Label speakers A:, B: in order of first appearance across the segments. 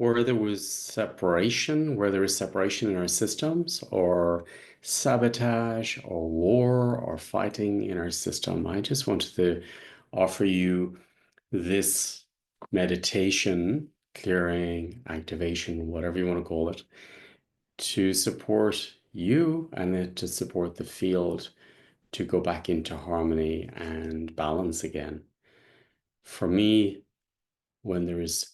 A: where there was separation, where there is separation in our systems, or sabotage, or war, or fighting in our system. I just wanted to offer you this meditation, clearing, activation, whatever you want to call it, to support you and then to support the field to go back into harmony and balance again. For me, when there is,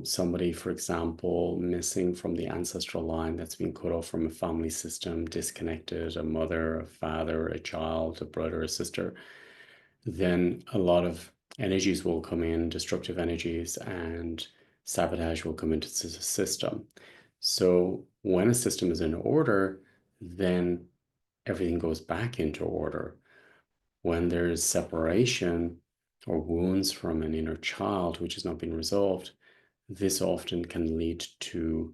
A: somebody, for example, missing from the ancestral line that's been cut off from a family system, disconnected, a mother, a father, a child, a brother, a sister, then a lot of energies will come in, destructive energies, and sabotage will come into the system. So when a system is in order, then everything goes back into order. When there's separation or wounds from an inner child which has not been resolved, this often can lead to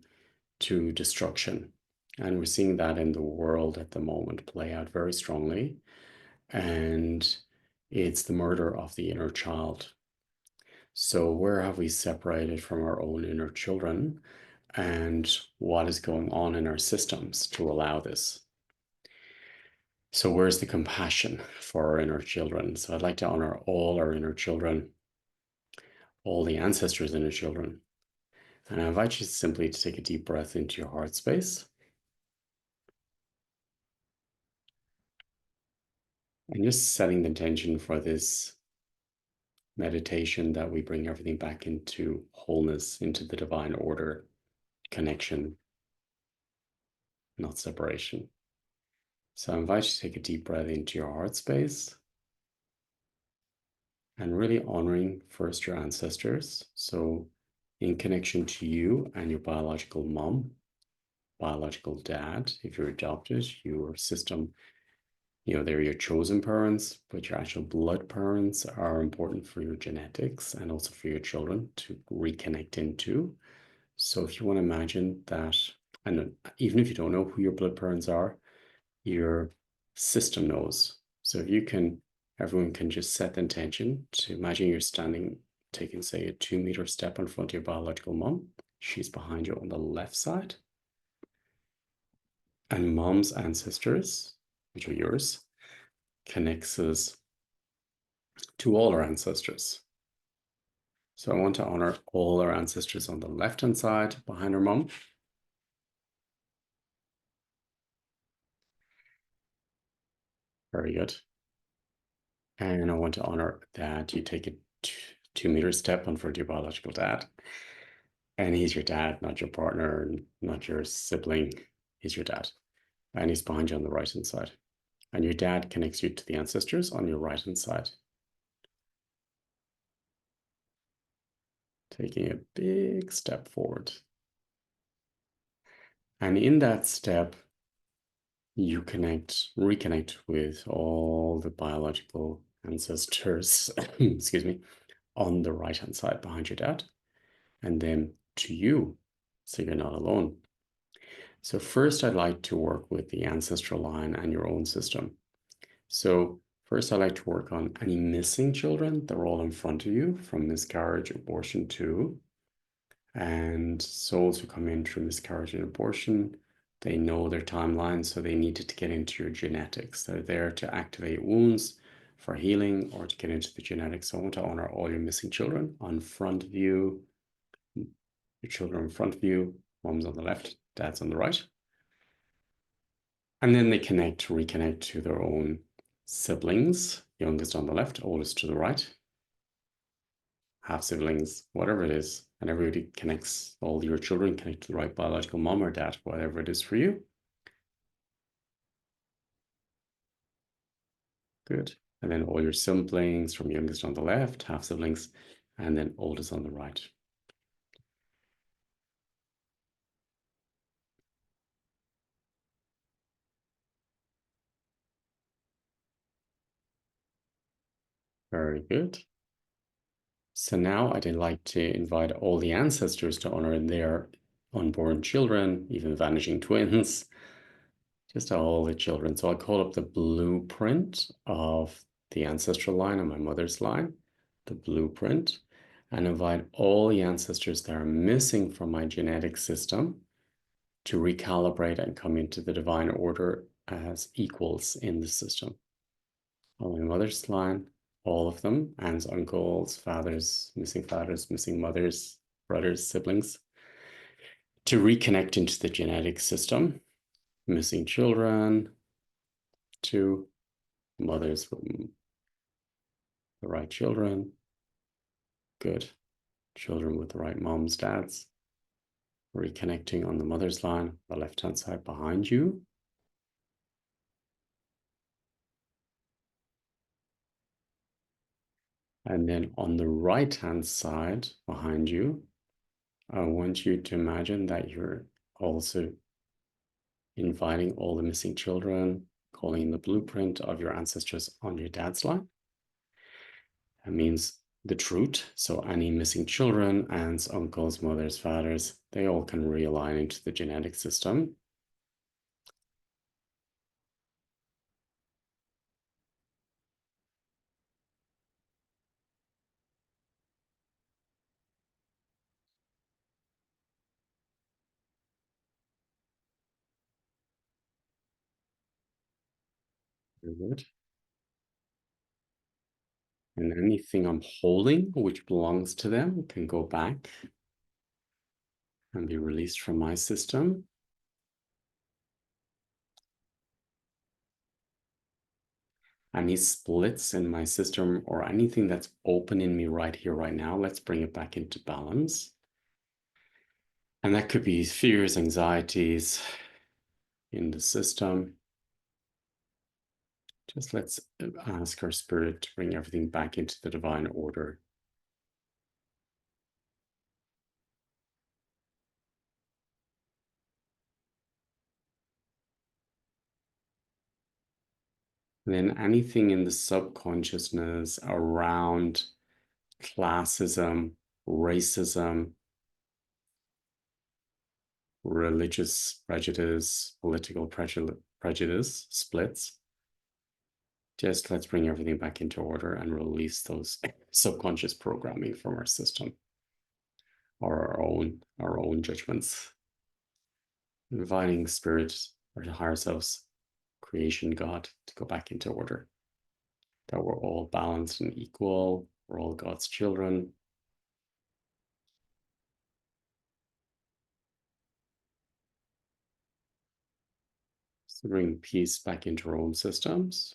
A: destruction. And we're seeing that in the world at the moment play out very strongly. And it's the murder of the inner child. So where have we separated from our own inner children, and what is going on in our systems to allow this? So where's the compassion for our inner children? So I'd like to honor all our inner children, all the ancestors' inner children. And I invite you simply to take a deep breath into your heart space. And just setting the intention for this meditation that we bring everything back into wholeness, into the divine order, connection, not separation. So I invite you to take a deep breath into your heart space and really honoring first your ancestors. So in connection to you and your biological mom, biological dad, if you're adopted, your system, they're your chosen parents, but your actual blood parents are important for your genetics and also for your children to reconnect into. So if you want to imagine that, and even if you don't know who your blood parents are, your system knows. So if you can, everyone can just set the intention to imagine you're standing, taking, say, a 2-meter step in front of your biological mom. She's behind you on the left side. And mom's ancestors, which are yours, connects us to all our ancestors. So I want to honor all our ancestors on the left-hand side behind our mom. Very good. And I want to honor that you take a 2-meter step in front of your biological dad. And he's your dad, not your partner, not your sibling. He's your dad. And he's behind you on the right-hand side. And your dad connects you to the ancestors on your right-hand side. Taking a big step forward. And in that step, you reconnect with all the biological ancestors, excuse me, on the right-hand side behind your dad, and then to you, so you're not alone. So first, I'd like to work with the ancestral line and your own system. So first, I'd like to work on any missing children that are all in front of you from miscarriage, abortion too. And souls who come in through miscarriage and abortion, they know their timeline, so they needed to get into your genetics. They're there to activate wounds for healing or to get into the genetics. So I want to honor all your missing children on front of you, your children in front of you, mom's on the left, dad's on the right. And then they reconnect to their own siblings, youngest on the left, oldest to the right, half siblings, whatever it is. And everybody connects, all your children connect to the right biological mom or dad, whatever it is for you. Good. And then all your siblings from youngest on the left, half siblings, and then oldest on the right. Very good. So now I'd like to invite all the ancestors to honor their unborn children, even vanishing twins, just all the children. So I'll call up the blueprint of the ancestral line on my mother's line, the blueprint. and invite all the ancestors that are missing from my genetic system to recalibrate and come into the divine order as equals in the system. On my mother's line, all of them, aunts, uncles, fathers, missing mothers, brothers, siblings, to reconnect into the genetic system, missing children, to mothers with the right children, good children with the right moms, dads, reconnecting on the mother's line, the left-hand side behind you. And then on the right-hand side behind you, I want you to imagine that you're also inviting all the missing children, calling the blueprint of your ancestors on your dad's line. That means the truth. So any missing children, aunts, uncles, mothers, fathers, they all can realign into the genetic system. Very good. And anything I'm holding which belongs to them can go back and be released from my system. Any splits in my system or anything that's open in me right here, right now, let's bring it back into balance. And that could be fears, anxieties in the system. Just let's ask our spirit to bring everything back into the divine order. And then anything in the subconsciousness around classism, racism, religious prejudice, political prejudice, splits. Just let's bring everything back into order and release those subconscious programming from our system or our own judgments. Inviting spirit or the higher selves, creation, God, to go back into order. That we're all balanced and equal. We're all God's children. So bring peace back into our own systems.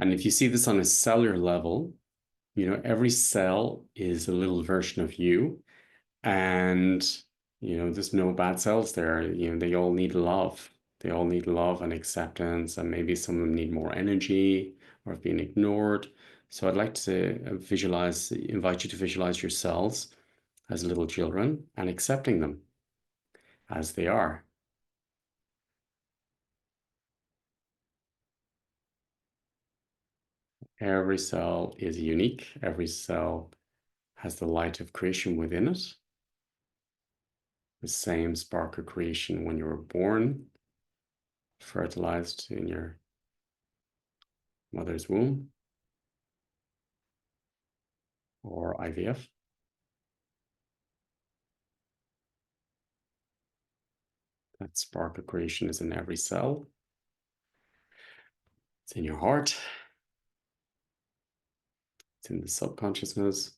A: And if you see this on a cellular level, you know, every cell is a little version of you. And, you know, there's no bad cells there. You know, they all need love. They all need love and acceptance. And maybe some of them need more energy or have been ignored. So I'd like to invite you to visualize your cells as little children and accepting them as they are. Every cell is unique. Every cell has the light of creation within it. The same spark of creation when you were born, fertilized in your mother's womb or IVF. That spark of creation is in every cell. It's in your heart. It's in the subconsciousness.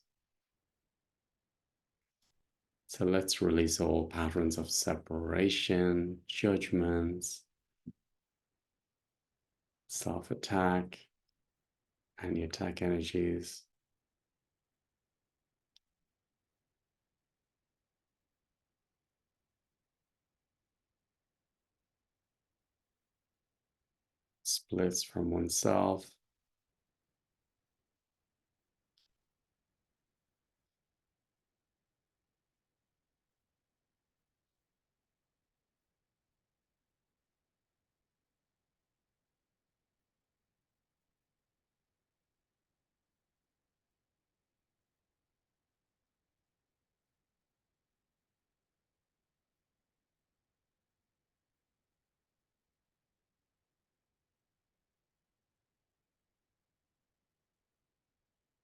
A: So let's release all patterns of separation, judgments, self-attack, any attack energies. Splits from oneself.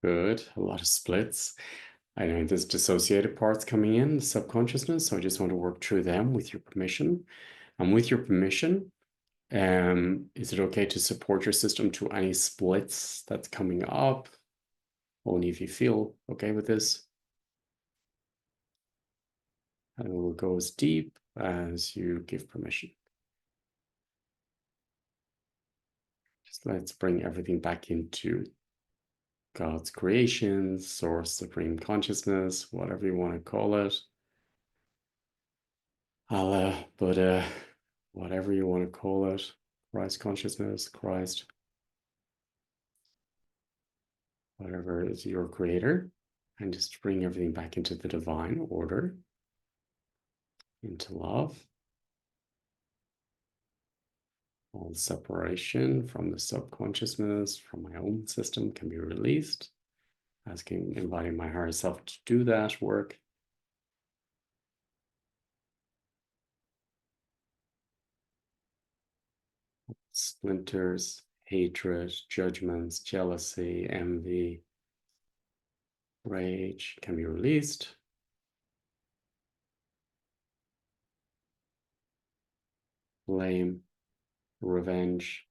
A: Good. A lot of splits. I know there's dissociated parts coming in, the subconsciousness, so I just want to work through them with your permission. And with your permission, is it okay to support your system to any splits that's coming up? Only if you feel okay with this. And we'll go as deep as you give permission. Just let's bring everything back into God's creation, source, supreme consciousness, whatever you want to call it. Allah, Buddha, whatever you want to call it. Christ consciousness, Christ, whatever is your creator. And just bring everything back into the divine order, into love. All separation from the subconsciousness, from my own system can be released. Asking, inviting my higher self to do that work. Splinters, hatred, judgments, jealousy, envy, rage can be released. Blame, revenge,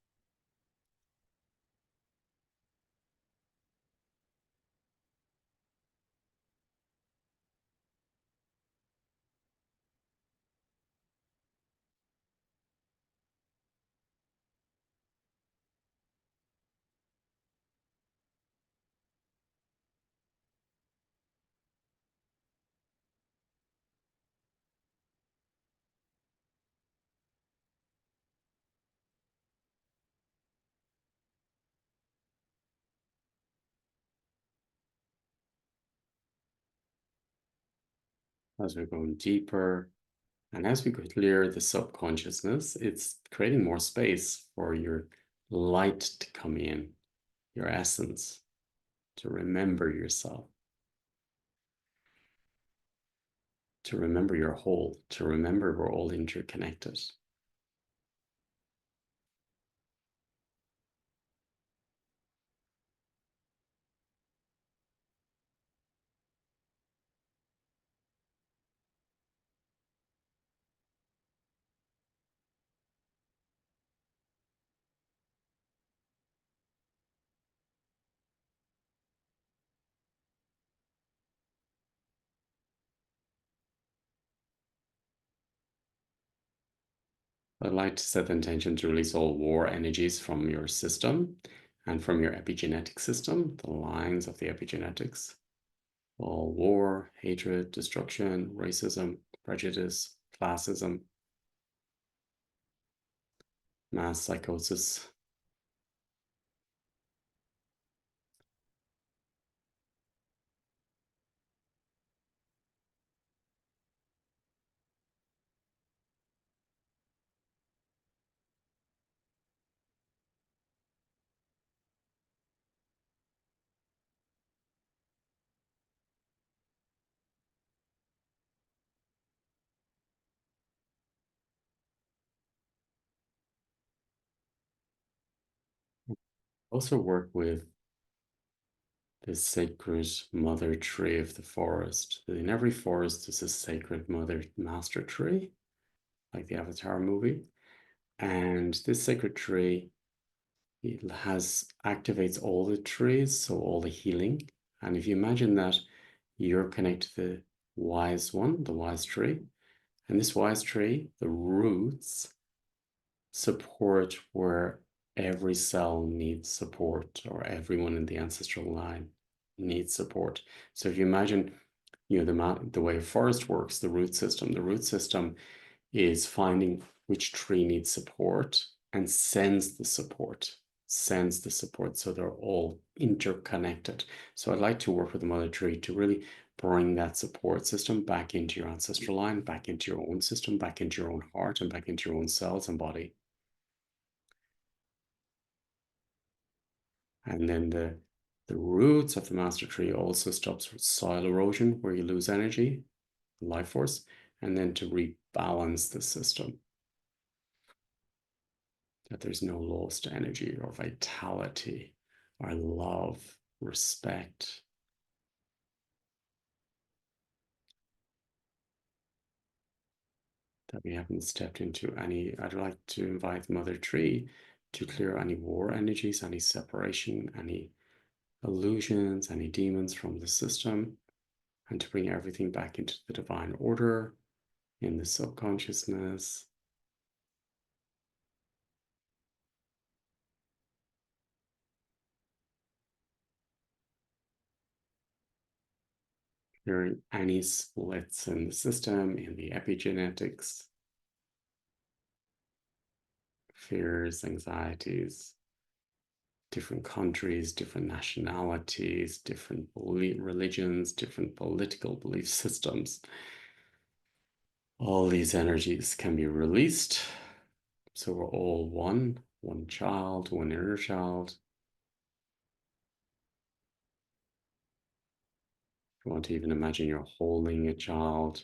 A: as we're going deeper. And as we clear the subconsciousness, it's creating more space for your light to come in, your essence, to remember yourself, to remember your whole, to remember we're all interconnected. I'd like to set the intention to release all war energies from your system and from your epigenetic system, the lines of the epigenetics. All war, hatred, destruction, racism, prejudice, classism, mass psychosis. Also work with the sacred mother tree of the forest. In every forest, there's a sacred mother master tree, like the Avatar movie. And this sacred tree, it has activates all the trees, so all the healing. And if you imagine that you're connected to the wise one, the wise tree, and this wise tree, the roots support where every cell needs support, or everyone in the ancestral line needs support. So if you imagine, the way a forest works, the root system is finding which tree needs support and sends the support, so they're all interconnected. So I'd like to work with the mother tree to really bring that support system back into your ancestral line, back into your own system, back into your own heart, and back into your own cells and body. And then the roots of the master tree also stops soil erosion, where you lose energy, life force, and then to rebalance the system, that there's no lost energy or vitality or love respect. That we haven't stepped into any. I'd like to invite Mother Tree to clear any war energies, any separation, any illusions, any demons from the system, and to bring everything back into the divine order in the subconsciousness. Clearing any splits in the system, in the epigenetics, fears, anxieties, different countries, different nationalities, different religions, different political belief systems. All these energies can be released. So we're all one child, one inner child. If you want to even imagine you're holding a child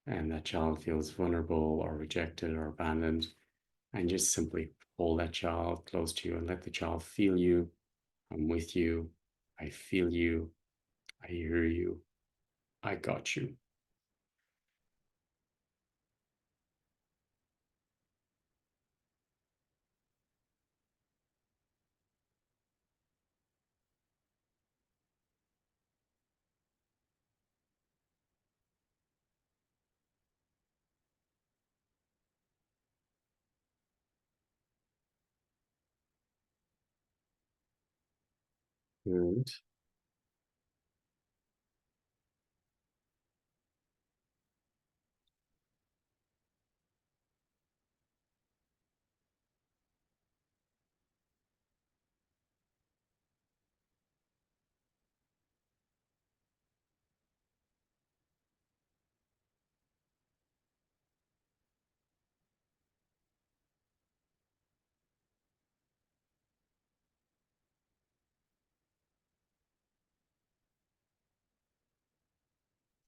A: and that child feels vulnerable or rejected or abandoned, and just simply hold that child close to you and let the child feel you. I'm with you. I feel you. I hear you. I got you. Good.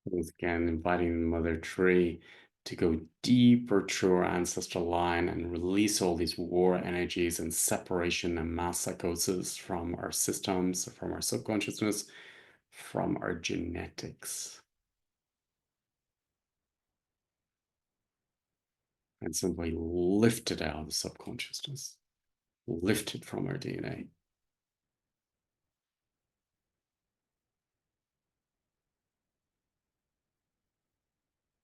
A: Once again, inviting the Mother Tree to go deeper through our ancestral line and release all these war energies and separation and mass psychosis from our systems, from our subconsciousness, from our genetics. And simply lift it out of the subconsciousness, lift it from our DNA.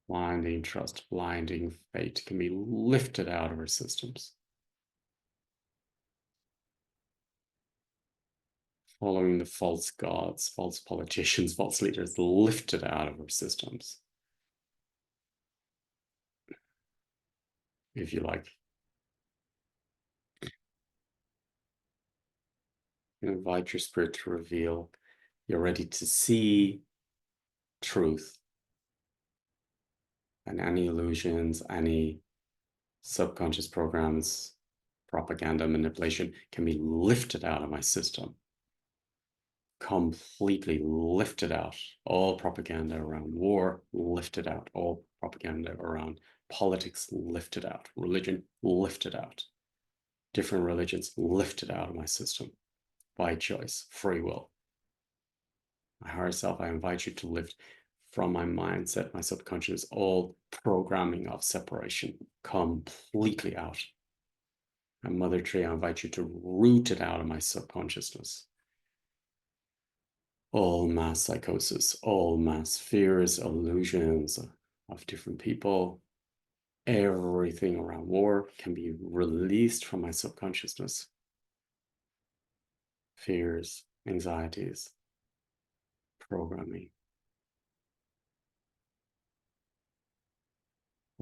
A: Blinding trust, blinding fate can be lifted out of our systems. Following the false gods, false politicians, false leaders, lifted out of our systems. If you like, invite your spirit to reveal you're ready to see truth, and any illusions, any subconscious programs, propaganda, manipulation can be lifted out of my system. Completely lifted out. All propaganda around war, lifted out. All propaganda around politics, lifted out. Religion, lifted out. Different religions, lifted out of my system by choice, free will. My higher self, I invite you to lift from my mindset, my subconscious, all programming of separation completely out. And Mother Tree, I invite you to root it out of my subconsciousness. All mass psychosis, all mass fears, illusions of different people, everything around war can be released from my subconsciousness. Fears, anxieties, programming.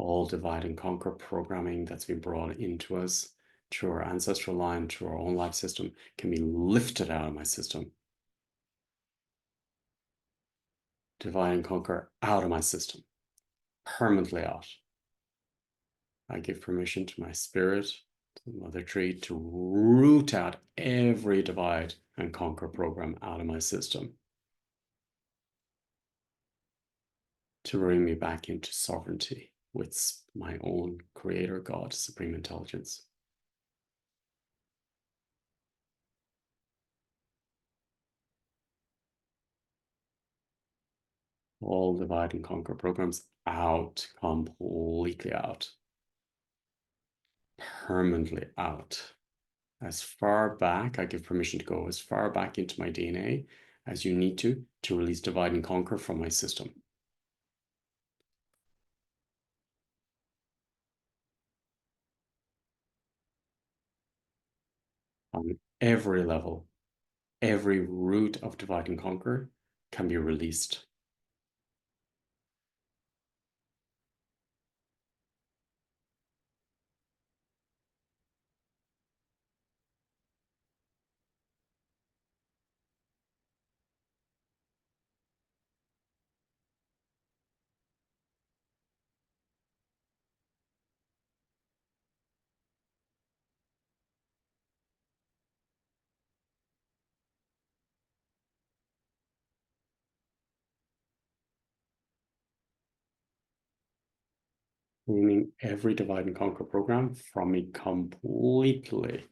A: All divide and conquer programming that's been brought into us through our ancestral line, through our own life system, can be lifted out of my system. Divide and conquer out of my system, permanently out. I give permission to my spirit, to the Mother Tree, to root out every divide and conquer program out of my system, to bring me back into sovereignty with my own creator God, supreme intelligence. All divide and conquer programs out, completely out, permanently out. As far back, I give permission to go as far back into my DNA as you need to release divide and conquer from my system. On every level, every root of divide and conquer can be released. Meaning every divide and conquer program from me completely.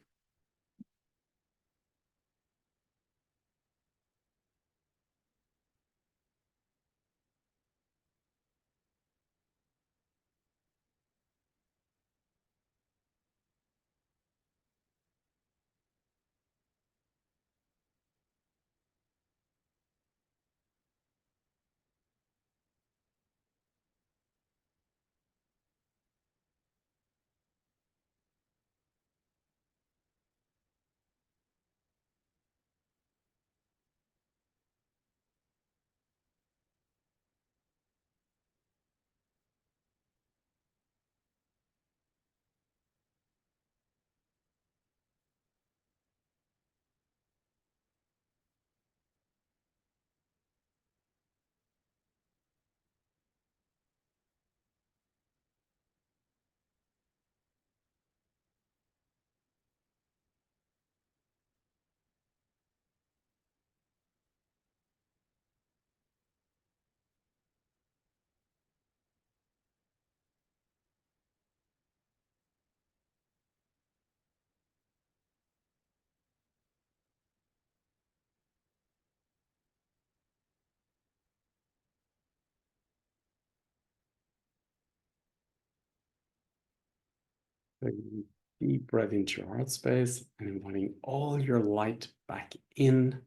A: Taking a deep breath into your heart space and inviting all your light back in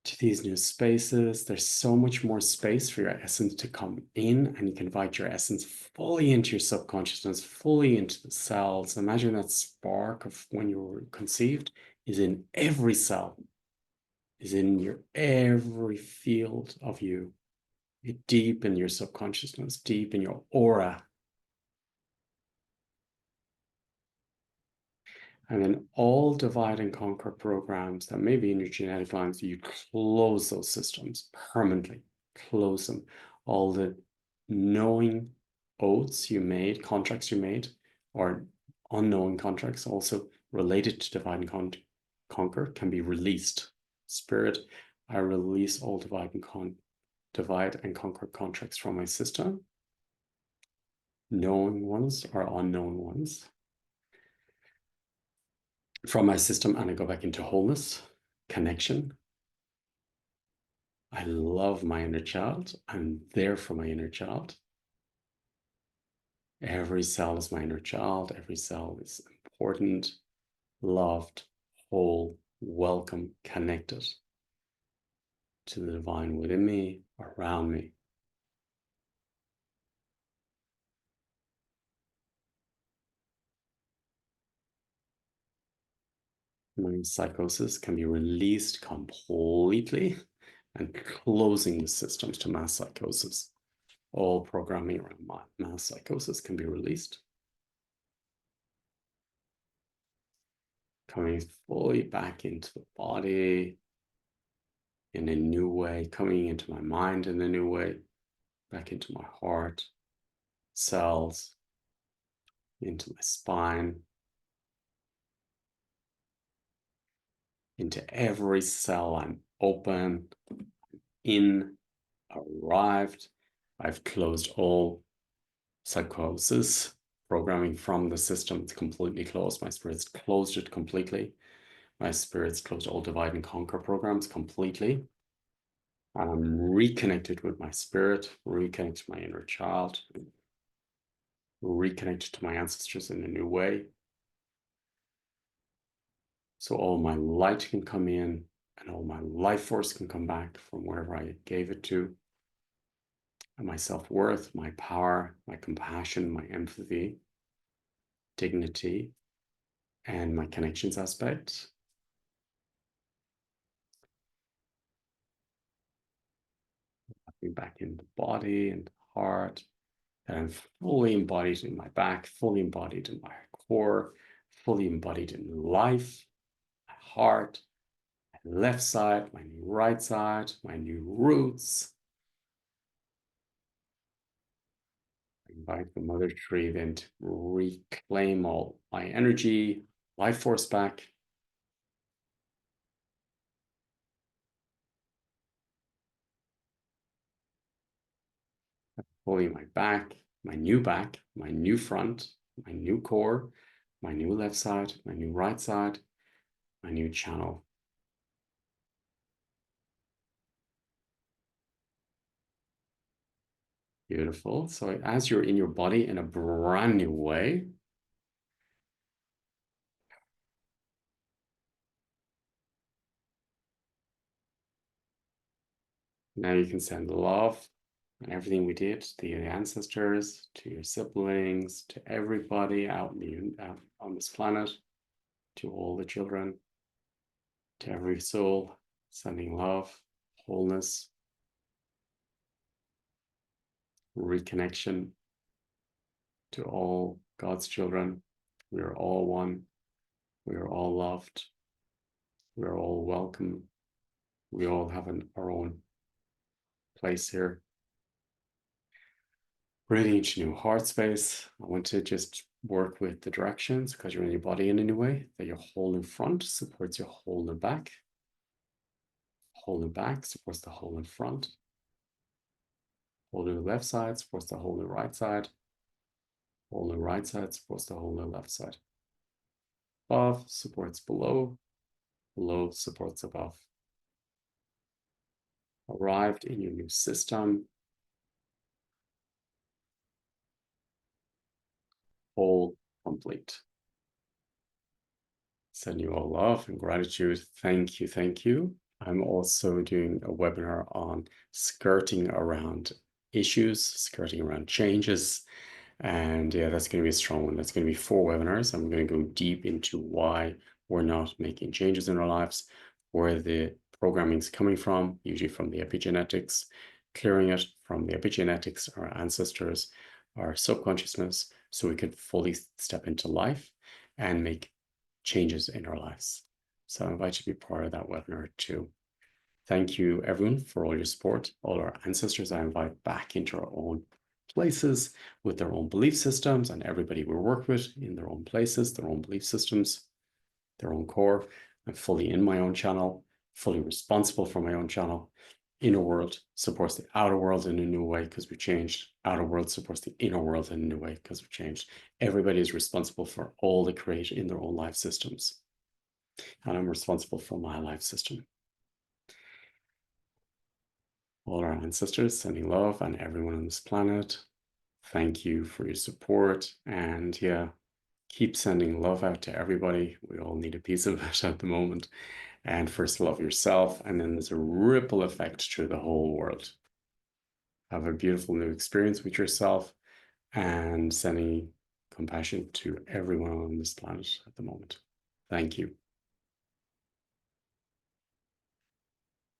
A: to these new spaces. There's so much more space for your essence to come in, and you can invite your essence fully into your subconsciousness, fully into the cells. Imagine that spark of when you were conceived is in every cell, is in your every field of you, deep in your subconsciousness, deep in your aura. And then all divide and conquer programs that may be in your genetic lines, you close those systems permanently, close them. All the knowing oaths you made, contracts you made, or unknowing contracts also related to divide and conquer can be released. Spirit, I release all divide and conquer contracts from my system, knowing ones or unknown ones from my system, and I go back into wholeness, connection. I love my inner child. I'm there for my inner child. Every cell is my inner child. Every cell is important, loved, whole, welcome, connected to the divine within me, around me. My psychosis can be released completely, and closing the systems to mass psychosis. All programming around mass psychosis can be released. Coming fully back into the body in a new way, coming into my mind in a new way, back into my heart, cells, into my spine, into every cell. I'm open, in, arrived. I've closed all psychosis programming from the system. It's completely closed. My spirit's closed it completely. My spirit's closed all divide and conquer programs completely. And I'm reconnected with my spirit, reconnected to my inner child, reconnected to my ancestors in a new way. So all my light can come in and all my life force can come back from wherever I gave it to. And my self-worth, my power, my compassion, my empathy, dignity, and my connections aspect. Back in the body and the heart. And I'm fully embodied in my back, fully embodied in my core, fully embodied in life, my heart, my left side, my new right side, my new roots. I invite the mother tree then to reclaim all my energy, life force back. Fully my back, my new front, my new core, my new left side, my new right side, my new channel. Beautiful. So as you're in your body in a brand new way, now you can send love and everything we did to your ancestors, to your siblings, to everybody out on this planet, to all the children, to every soul, sending love, wholeness, reconnection to all God's children. We are all one. We are all loved. We are all welcome. We all have our own place here. Breathing into new heart space. I want to just work with the directions because you're in your body in a new way. That your whole in front supports your whole in back. Whole in back supports the whole in front. Whole in the left side supports the whole in the right side. Whole in the right side supports the whole in the left side. Above supports below. Below supports above. Arrived in your new system. Whole, complete. Send you all love and gratitude. Thank you. Thank you. I'm also doing a webinar on skirting around issues, skirting around changes. And yeah, that's going to be a strong one. That's going to be 4 webinars. I'm going to go deep into why we're not making changes in our lives, where the programming is coming from, usually from the epigenetics, clearing it from the epigenetics, our ancestors, our subconsciousness, so we could fully step into life and make changes in our lives. So I invite you to be part of that webinar too. Thank you, everyone, for all your support. All our ancestors I invite back into our own places with their own belief systems, and everybody we work with in their own places, their own belief systems, their own core. I'm fully in my own channel, fully responsible for my own channel. Inner world supports the outer world in a new way because we changed. Outer world supports the inner world in a new way because we changed. Everybody is responsible for all they create in their own life systems. And I'm responsible for my life system. All our ancestors, sending love, and everyone on this planet. Thank you for your support. And yeah, keep sending love out to everybody. We all need a piece of it at the moment. And first love yourself, and then there's a ripple effect through the whole world. Have a beautiful new experience with yourself and sending compassion to everyone on this planet at the moment. Thank you.